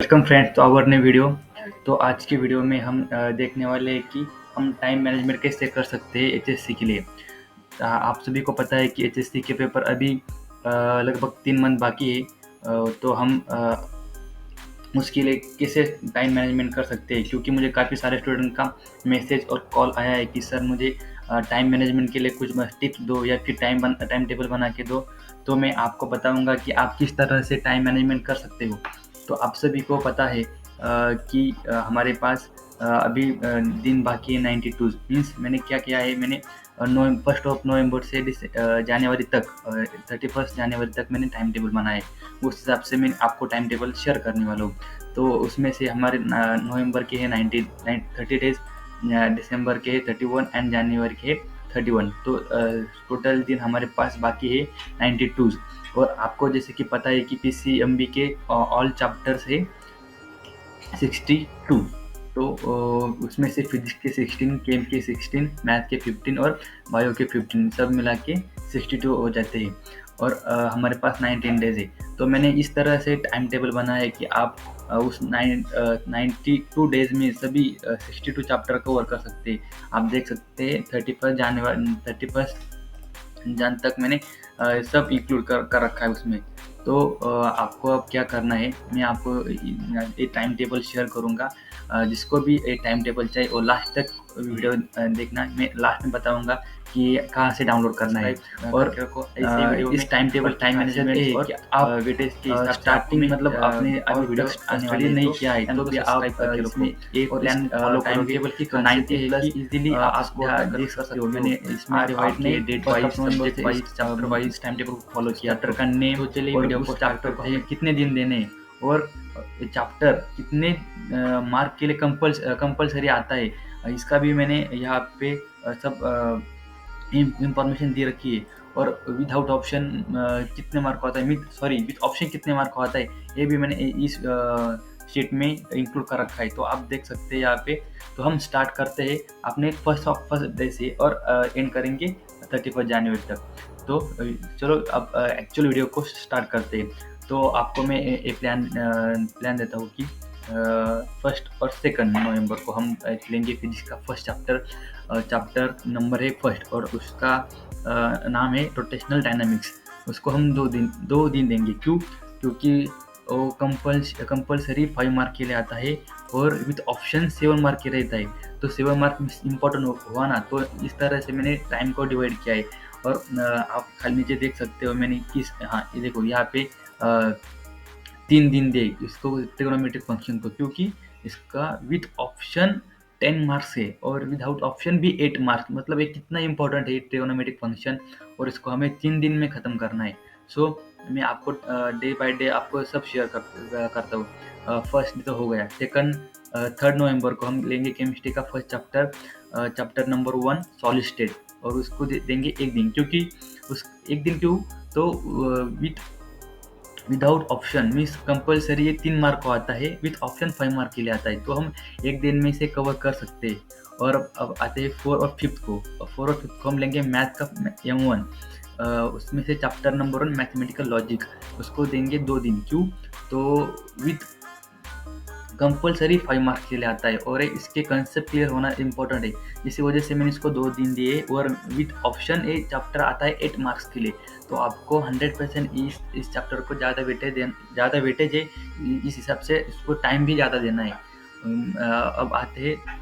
Welcome friends to our new video. तो आज की वीडियो में हम देखने वाले हैं कि हम टाइम मैनेजमेंट कैसे कर सकते हैं एचएससी के लिए। आप सभी को पता है कि एचएससी के पेपर अभी लगभग 3 मंथ बाकी है। तो हम उसके लिए कैसे टाइम मैनेजमेंट कर सकते हैं, क्योंकि मुझे काफ़ी सारे स्टूडेंट का मैसेज और कॉल आया है कि सर मुझे टाइम मैनेजमेंट के लिए कुछ टिप्स दो या फिर टाइम टेबल बना के दो। तो मैं आपको बताऊंगा कि आप किस तरह से टाइम मैनेजमेंट कर सकते हो। तो आप सभी को पता है कि हमारे पास अभी दिन बाकी है 92। मीन्स मैंने क्या किया है, मैंने 1 नवंबर से जनवरी तक 31 जनवरी तक मैंने टाइम टेबल बनाया है। उस हिसाब से मैं आपको टाइम टेबल शेयर करने वाला हूँ। तो उसमें से हमारे नवंबर के हैं 30 डेज, दिसंबर के है 31 एंड जनवरी के है 31। तो टोटल दिन हमारे पास बाकी है 92। और आपको जैसे कि पता है कि पीसीएमबी के ऑल चैप्टर्स है 62। तो उसमें से फिजिक्स के 16, केम के 16, मैथ के 15 और बायो के 15 सब मिला के 62 हो जाते हैं। और हमारे पास 19 डेज है। तो मैंने इस तरह से टाइम टेबल बनाया है कि आप उस 92 डेज में सभी 62 चैप्टर कवर कर सकते हैं। आप देख सकते हैं 31 जन तक मैंने सब इंक्लूड कर रखा है उसमें। तो आपको अब क्या करना है, मैं आपको एक टाइम टेबल शेयर करूँगा। जिसको भी एक टाइम टेबल चाहिए वो लास्ट तक वीडियो देखना। मैं लास्ट में बताऊँगा कि कहाँ से डाउनलोड करना है। और इस टाइम टेबल टाइम मैनेजमेंट है कि आप वेटेज के हिसाब से स्टार्टिंग मतलब आपने अभी वीडियो स्टडी नहीं किया है तो भी आप इसमें एक प्लान फॉलो करोगे। टेबल की 90+ इजीली आप देख सकते हो। मैंने इसमें डिवाइड किए date wise, subject wise, chapter wise time table को फॉलो किया। चैप्टर का नेम, तो चलिए वीडियो को चैप्टर को हमें कितने दिन देने हैं और चैप्टर कितने मार्क के लिए कंपल्सरी आता है, इसका भी मैंने यहाँ पे सब इंफॉर्मेशन दे रखी है। और विदाउट ऑप्शन कितने मार्क आता है, विथ ऑप्शन कितने मार्क आता है, ये भी मैंने इस शीट में इंक्लूड कर रखा है। तो आप देख सकते हैं यहाँ पे। तो हम स्टार्ट करते हैं अपने फर्स्ट डे से और एंड करेंगे 31 जनवरी तक। तो चलो अब एक्चुअल वीडियो को स्टार्ट करते हैं। तो आपको मैं एक प्लान देता हूँ कि 1 और 2 नवंबर को हम लेंगे फिजिक्स का फर्स्ट चैप्टर नंबर है फर्स्ट, और उसका नाम है रोटेशनल डायनामिक्स। उसको हम 2 दिन देंगे। क्यों? क्योंकि वो कंपल्सरी 5 मार्क के लिए आता है और विथ ऑप्शन 7 मार्क के रहता है। तो 7 मार्क इम्पोर्टेंट हुआ ना, तो इस तरह से मैंने टाइम को डिवाइड किया है। और आप खाली नीचे देख सकते हो मैंने ये देखो यहाँ पे 3 दिन दे इसको ट्रिग्नोमेट्रिक फंक्शन को, क्योंकि इसका विथ ऑप्शन 10 मार्क्स है और विदाउट ऑप्शन भी 8 मार्क्स। मतलब ये कितना इंपॉर्टेंट है ट्रिग्नोमेट्रिक फंक्शन, और इसको हमें 3 दिन में ख़त्म करना है। सो मैं आपको डे बाय डे आपको सब शेयर करता हूँ। फर्स्ट तो हो गया। 3 नवंबर को हम लेंगे केमिस्ट्री का first chapter number 1 solid state, और उसको देंगे 1 दिन। क्योंकि उस 1 दिन क्यों? तो विदाउट ऑप्शन मीन्स कंपल्सरी ये 3 मार्क को आता है, विथ ऑप्शन 5 मार्क के लिए आता है। तो हम 1 दिन में से कवर कर सकते हैं। और अब आते हैं 4 और 5 को। 4 और 5 को हम लेंगे मैथ का M1। उसमें से चैप्टर नंबर 1 मैथमेटिकल लॉजिक, उसको देंगे 2 दिन। क्यों? तो विथ कंपल्सरी 5 मार्क्स के लिए आता है और इसके कंसेप्ट क्लियर होना इंपॉर्टेंट है। इसी वजह से मैंने इसको 2 दिन दिए। और विथ ऑप्शन ए चैप्टर आता है 8 मार्क्स के लिए। तो आपको 100% इस चैप्टर को ज़्यादा वेटेज है, इस हिसाब से इसको टाइम भी ज़्यादा देना है। अब आते हैं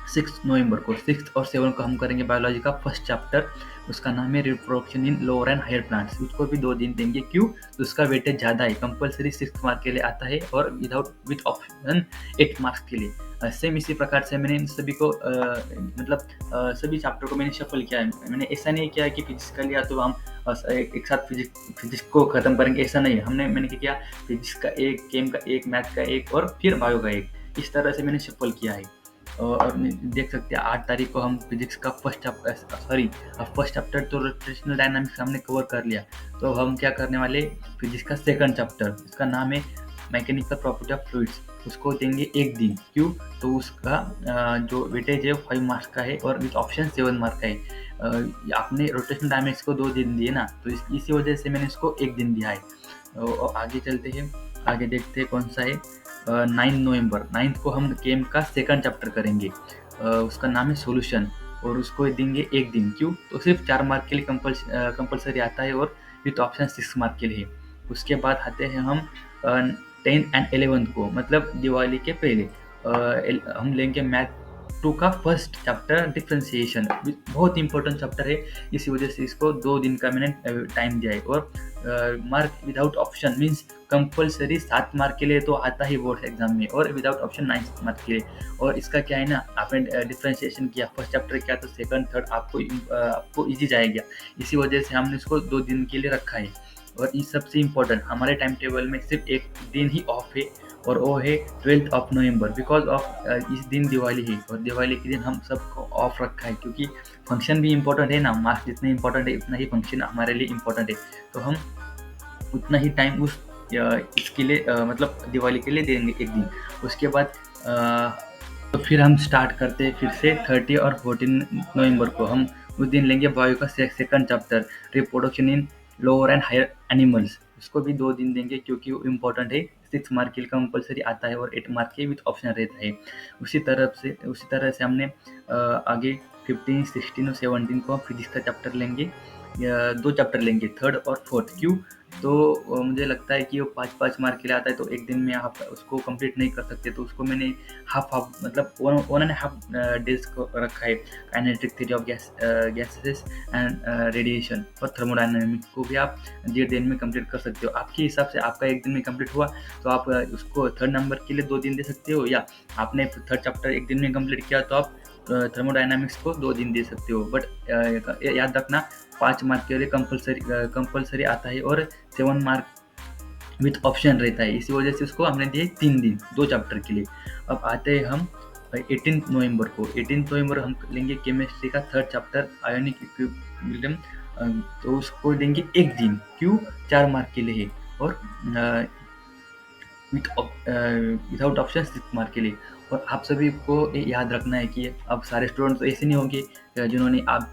6 नवंबर को। 6 और 7 को हम करेंगे बायोलॉजी का फर्स्ट चैप्टर, उसका नाम है reproduction in lower and higher plants. उसको भी 2 दिन देंगे। क्यों? तो उसका वेटेज ज़्यादा है, कंपल्सरी 6 मार्क के लिए आता है और विथ ऑप्शन 8 मार्क्स के लिए। सेम इसी प्रकार से मैंने इन सभी को सभी चैप्टर को मैंने शफल किया है। मैंने ऐसा नहीं किया कि फिजिक्स का लिया तो हम एक साथ फिजिक्स को ख़त्म करेंगे, ऐसा नहीं है। मैंने क्या किया, फिजिक्स का 1, केम का 1, मैथ का 1 और फिर बायो का 1, इस तरह से मैंने शफल किया है। और देख सकते हैं 8 तारीख को हम फिजिक्स का फर्स्ट चैप्टर तो रोटेशनल डायनामिक्स हमने कवर कर लिया। तो हम क्या करने वाले, फिजिक्स का 2nd चैप्टर, इसका नाम है मैकेनिकल प्रॉपर्टी ऑफ फ्लूइड्स, उसको देंगे 1 दिन। क्यों? तो उसका जो वेटेज है 5 मार्क्स का है और विथ ऑप्शन 7 मार्क का है। आपने रोटेशनल डायनामिक्स को 2 दिन दिए ना, तो इसी वजह से मैंने इसको 1 दिन दिया है। और आगे चलते हैं, आगे देखते हैं कौन सा है। 9 नवंबर 9 को हम केम का सेकंड चैप्टर करेंगे। उसका नाम है सॉल्यूशन, और उसको देंगे एक दिन। क्यों? तो सिर्फ 4 मार्क के लिए कंपलसरी आता है, और विथ ऑप्शन 6 मार्क के लिए है। उसके बाद आते हैं हम 10 एंड 11 को, मतलब दिवाली के पहले हम लेंगे मैथ 2 का फर्स्ट चैप्टर डिफरेंशिएशन। बहुत इंपॉर्टेंट चैप्टर है, इसी वजह से इसको 2 दिन का मैंने टाइम दिया है। और mark without option means compulsory 7 mark के लिए तो आता ही बोर्ड एग्जाम में, और विदाउट ऑप्शन 9 मार्क के लिए। और इसका क्या है ना, आपने डिफरेंशिएशन किया, फर्स्ट चैप्टर किया, तो सेकंड थर्ड आपको इजी जाएगा। इसी वजह से हमने इसको 2 दिन के लिए रखा है। और इस सबसे इम्पोर्टेंट, हमारे टाइम टेबल में सिर्फ एक दिन ही ऑफ है, और वो है 12 नवंबर, बिकॉज ऑफ इस दिन दिवाली है, और दिवाली के दिन हम सबको ऑफ रखा है, क्योंकि फंक्शन भी इम्पोर्टेंट है ना। मार्क्स जितने इम्पोर्टेंट है उतना ही फंक्शन हमारे लिए इम्पोर्टेंट है। तो हम उतना ही टाइम इसके लिए मतलब दिवाली के लिए देंगे एक दिन। उसके बाद तो फिर हम स्टार्ट करते हैं फिर से 30 और 14 नवंबर को। हम उस दिन लेंगे बायो का second chapter, reproduction in lower and higher animals. उसको भी 2 दिन देंगे, क्योंकि वो इम्पोर्टेंट है। 6 मार्क के लिए कंपलसरी आता है, और 8 मार्क के विथ ऑप्शन रहता है। उसी तरह से हमने आगे 15, 16 और 17 को फिजिक्स का चैप्टर लेंगे। 2 चैप्टर लेंगे, थर्ड और फोर्थ। क्यों? तो मुझे लगता है कि वो 5-5 मार्क के लिए आता है, तो एक दिन में आप उसको कंप्लीट नहीं कर सकते। तो उसको मैंने हाफ मतलब 1.5 डेज को रखा है। Kinetic theory of gases and radiation और थर्मोडायनामिक्स को भी आप 1.5 दिन में कंप्लीट कर सकते हो। आपके हिसाब से आपका एक दिन में कंप्लीट हुआ, तो आप उसको थर्ड नंबर के लिए 2 दिन दे सकते हो, या आपने थर्ड चैप्टर एक दिन में कंप्लीट किया तो आप थर्मोडायनामिक्स को 2 दिन दे सकते हो। बट याद रखना, 5 मार्क के लिए कंपलसरी आता है, और 7 मार्क विथ ऑप्शन रहता है। इसी वजह से उसको हमने दिए 3 दिन 2 चैप्टर के लिए। अब आते हैं हम 18 नवंबर को। 18 नवंबर हम लेंगे केमिस्ट्री का थर्ड चैप्टर, आयोनिक इक्विलिब्रियम। तो उसको देंगे एक दिन। क्यों? 4 मार्क के लिए है, और विदाउट ऑप्शन 6 मार्क के लिए। और आप सभी को ये याद रखना है कि अब सारे स्टूडेंट तो ऐसे नहीं होंगे जिन्होंने अब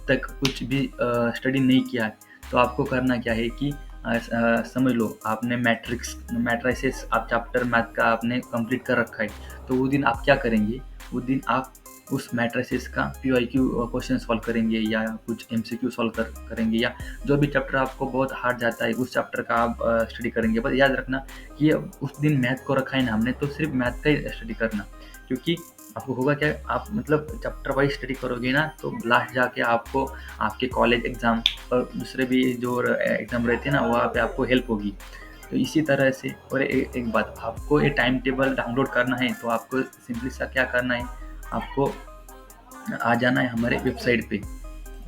तक कुछ भी स्टडी नहीं किया है। तो आपको करना क्या है कि समझ लो, आपने मैट्रिसेस आप चैप्टर मैथ का आपने कंप्लीट कर रखा है। तो उस दिन आप क्या करेंगे? उस दिन आप उस मैट्रिसेस का PYQ क्वेश्चन सॉल्व करेंगे, या कुछ MCQ सॉल्व करेंगे, या जो भी चैप्टर आपको बहुत हार्ड जाता है उस चैप्टर का आप स्टडी करेंगे। बस याद रखना कि उस दिन मैथ को रखा है ना हमने, तो सिर्फ मैथ का ही स्टडी करना। क्योंकि आपको होगा क्या, आप मतलब चैप्टर वाइज स्टडी करोगे ना, तो लास्ट जाके आपको आपके कॉलेज एग्ज़ाम और दूसरे भी जो एग्ज़ाम रहते हैं ना, वहाँ पे आपको हेल्प होगी। तो इसी तरह से। और एक बात, आपको ये टाइम टेबल डाउनलोड करना है, तो आपको सिंपली सा क्या करना है, आपको आ जाना है हमारे वेबसाइट पे।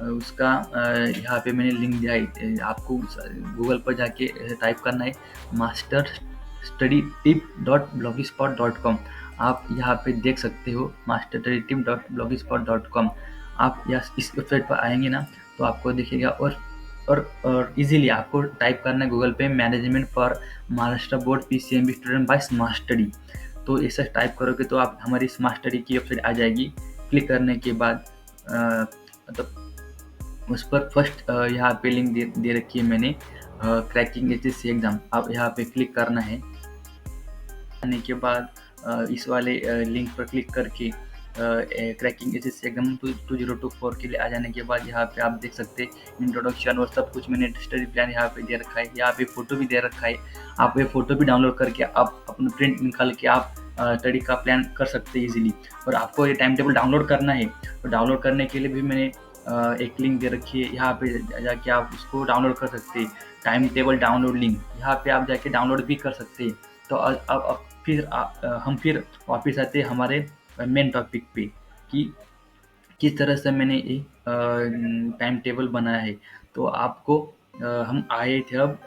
उसका यहाँ पे मैंने लिंक दिया है, आपको गूगल पर जाके टाइप करना है masterstudytip.blogspot.com। आप यहाँ पे देख सकते हो masterstudytip.blogspot.com। आप इस वेबसाइट पर आएंगे ना, तो आपको दिखेगा। और इजीली आपको टाइप करना है गूगल पे management for Maharashtra board PCMB student by smart study. तो ऐसा टाइप करोगे तो आप हमारी स्मार्ट स्टडी की वेबसाइट आ जाएगी। क्लिक करने के बाद मतलब उस पर फर्स्ट यहाँ पे लिंक दे रखी है मैंने, क्रैकिंग HSC एग्ज़ाम। आप यहाँ पे क्लिक करना है। आने के बाद इस वाले लिंक पर क्लिक करके क्रैकिंग HSC एग्जाम 2024 के लिए आ जाने के बाद यहाँ पे आप देख सकते हैं इंट्रोडक्शन और सब कुछ। मैंने स्टडी प्लान यहाँ पे दे रखा है, यहाँ पे फ़ोटो भी दे रखा है। आप ये फ़ोटो भी डाउनलोड करके आप अपना प्रिंट निकाल के आप स्टडी का प्लान कर सकते हैं इजीली। और आपको ये टाइम टेबल डाउनलोड करना है, तो डाउनलोड करने के लिए भी मैंने एक लिंक दे रखी है, यहाँ पे जाके आप उसको डाउनलोड कर सकते हैं। टाइम टेबल डाउनलोड लिंक, यहाँ पे आप जाके डाउनलोड भी कर सकते हैं। तो अब फिर हम फिर वापस आते हैं हमारे मेन टॉपिक पे कि किस तरह से मैंने ये टाइम टेबल बनाया है। तो आपको हम आए थे अब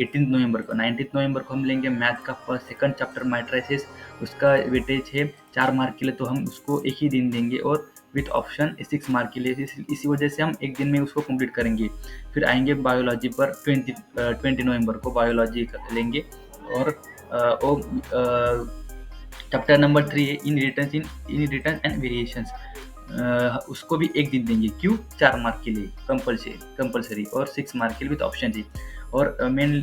18 नवंबर को। 19 नवंबर को हम लेंगे मैथ का फर्स्ट सेकंड चैप्टर मैट्रिसेस। उसका वेटेज है 4 मार्क के लिए, तो हम उसको एक ही दिन देंगे, और विथ ऑप्शन 6 मार्क के लिए। इसी वजह से हम एक दिन में उसको कंप्लीट करेंगे। फिर आएंगे बायोलॉजी पर 20 नवंबर को बायोलॉजी लेंगे, और चैप्टर नंबर 3 है इनहेरिटेंस एंड वेरिएशंस। उसको भी एक दिन देंगे। क्यों? 4 मार्क के लिए कंपलसरी, और 6 मार्क के लिए विद ऑप्शन जी। और मेन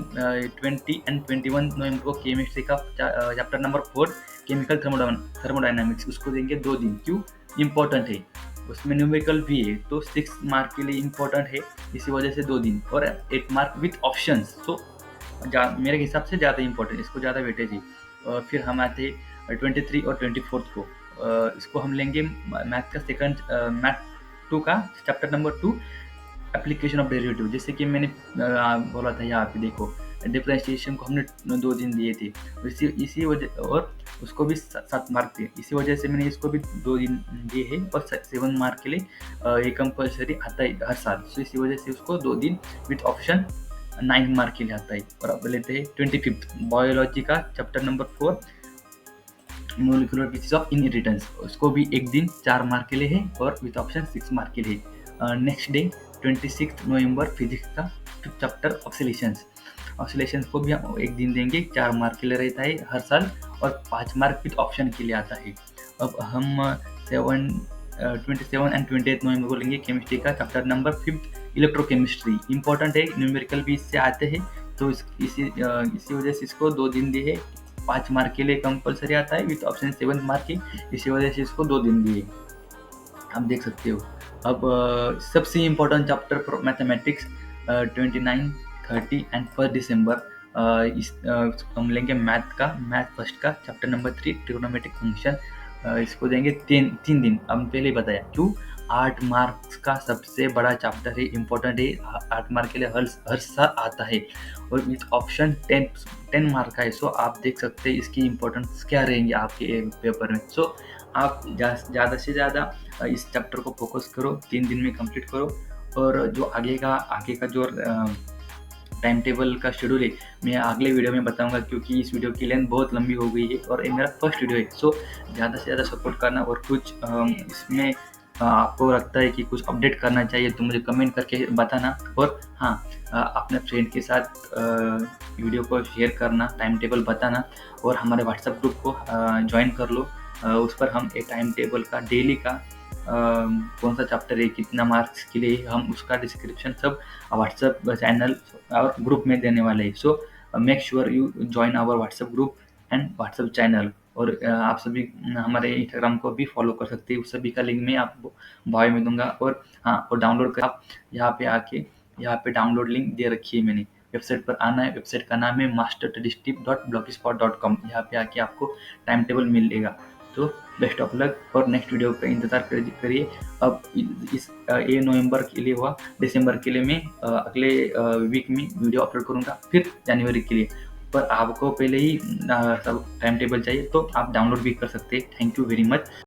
20 एंड 21 नवंबर को केमिस्ट्री का चैप्टर नंबर 4 केमिकल थर्मोडायनामिक्स उसको देंगे 2 दिन। क्यों? इम्पोर्टेंट है, उसमें न्यूमेरिकल भी है, तो 6 मार्क के लिए इम्पोर्टेंट है, इसी वजह से 2 दिन। और 8 मार्क विथ ऑप्शंस, तो मेरे हिसाब से ज़्यादा इम्पोर्टेंट, इसको ज़्यादा वेटेज है। और फिर हम आते 23 और 24 को, इसको हम लेंगे मैथ का सेकंड, मैथ 2 का chapter number 2 application of derivative. जैसे कि मैंने बोला था, यहाँ पे देखो डिफरेंशिएशन को हमने 2 दिन दिए थे, इसी वजह, और उसको भी 7 मार्क थे, इसी वजह से मैंने इसको भी 2 दिन दिए हैं। और 7 मार्क के लिए ये कंपल्सरी आता है हर साल, तो इसी वजह से उसको 2 दिन विथ ऑप्शन 9 मार्क के लिए आता है। और अब लेते हैं 25 बायोलॉजी का chapter number 4 molecular basis of inheritance, उसको भी 1 दिन 4 मार्क के लिए है और विथ ऑप्शन 6 मार्क के लिए। नेक्स्ट डे 26 नवंबर फिजिक्स का 5th चैप्टर ऑक्सीलेशंस को भी हम 1 दिन देंगे, 4 मार्क के लिए रहता है हर साल और 5 मार्क विथ ऑप्शन के लिए आता है। अब हम 27 एंड 28 नवंबर को लेंगे केमिस्ट्री का चैप्टर नंबर 5 इलेक्ट्रोकेमिस्ट्री। इंपॉर्टेंट है, न्यूमेरिकल भी इससे आते हैं, तो इसी वजह से इसको 2 दिन दिए, 5 मार्क के लिए कंपलसरी आता है विथ ऑप्शन 7 मार्क की, इसी वजह से इसको 2 दिन दिए, आप देख सकते हो। अब सबसे इम्पोर्टेंट चैप्टर मैथमेटिक्स 29, 30 एंड 1 दिसंबर इस हम लेंगे मैथ फर्स्ट का चैप्टर नंबर 3 ट्रिग्नोमेट्रिक फंक्शन, इसको देंगे 3 दिन। हम पहले ही बताया क्यों, 8 मार्क्स का सबसे बड़ा चैप्टर है, इम्पोर्टेंट है, 8 मार्क के लिए हर साल आता है और विथ ऑप्शन 10 मार्क का है। सो आप देख सकते हैं इसकी इम्पोर्टेंस क्या रहेंगी आपके पेपर में। सो आप ज़्यादा से ज़्यादा इस चैप्टर को फोकस करो, 3 दिन में कंप्लीट करो। और जो आगे का जो टाइम टेबल का शेड्यूल है, मैं अगले वीडियो में बताऊंगा, क्योंकि इस वीडियो की लेंथ बहुत लंबी हो गई है और ये मेरा फर्स्ट वीडियो है। सो ज़्यादा से ज़्यादा सपोर्ट करना, और कुछ इसमें आपको लगता है कि कुछ अपडेट करना चाहिए तो मुझे कमेंट करके बताना। और हाँ, अपने फ्रेंड के साथ वीडियो को शेयर करना, टाइम टेबल बताना, और हमारे व्हाट्सएप ग्रुप को ज्वाइन कर लो। उस पर हम एक टाइम टेबल का डेली का कौन सा चैप्टर है, कितना मार्क्स के लिए, हम उसका डिस्क्रिप्शन सब व्हाट्सएप चैनल और ग्रुप में देने वाले हैं। So make sure you join our WhatsApp group and WhatsApp channel. और आप सभी हमारे इंस्टाग्राम को भी फॉलो कर सकते हैं, उस सभी का लिंक मैं आपको बायो में दूंगा। और हाँ, और डाउनलोड कर आप यहाँ पे आके, यहाँ पे डाउनलोड लिंक दे रखी है मैंने, वेबसाइट पर आना है। वेबसाइट का नाम है masterstatistics.blogspot.com, यहाँ पे आके आपको टाइम टेबल मिलेगा। तो बेस्ट ऑफ लक, और नेक्स्ट वीडियो का इंतजार करिए। अब इस ये नवंबर के लिए हुआ, दिसंबर के लिए मैं अगले वीक में वीडियो अपलोड करूँगा, फिर जनवरी के लिए। पर आपको पहले ही सब टाइम टेबल चाहिए तो आप डाउनलोड भी कर सकते हैं। Thank you very much.